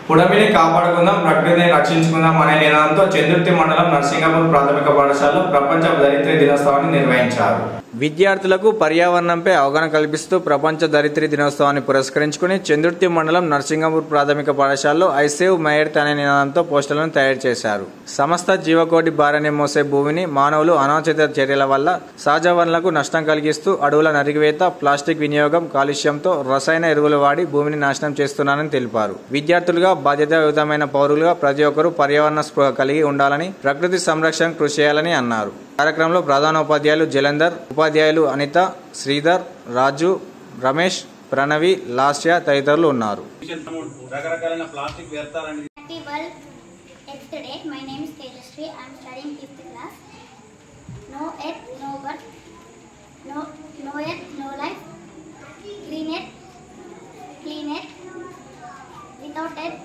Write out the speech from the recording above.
పుడమిని కాపాడుకుందాం, ప్రకృతిని రక్షించుకుందాం అనే నినాదంతో చందుర్తి మండలం నర్సింగాపూర్ ప్రాథమిక పాఠశాలలో ప్రపంచ ధరిత్రి దినోత్సవాన్ని నిర్వహించారు. విద్యార్థులకు పర్యావరణంపై అవగాహన కల్పిస్తూ ప్రపంచ ధరిత్రి దినోత్సవాన్ని పురస్కరించుకుని చందుర్తి మండలం నర్సింగాపూర్ ప్రాథమిక పాఠశాలలో ఐ సేవ్ మై ఎర్త్ అనే నినాదంతో పోస్టర్లను తయారు చేశారు. సమస్త జీవకోటి భారాన్ని మోసే భూమిని మానవులు అనాచిత చర్యల వల్ల సహజ వనరులకు నష్టం కలిగిస్తూ అడవుల నరికివేత, ప్లాస్టిక్ వినియోగం, కాలుష్యంతో రసాయన ఎరువులు వాడి భూమిని నాశనం చేస్తున్నారని తెలిపారు. విద్యార్థులుగా బాధ్యతాయుతమైన పౌరులుగా ప్రతి ఒక్కరూ పర్యావరణ స్పృహ కలిగి ఉండాలని, ప్రకృతి సంరక్షణకు కృషి చేయాలని అన్నారు. కార్యక్రమంలో ప్రధానోపాధ్యాయులు జలంధర్, ఉపాధ్యాయులు అనిత, శ్రీధర్, రాజు, రమేష్, ప్రణవి, లాస్య తదితరులు ఉన్నారు. Without it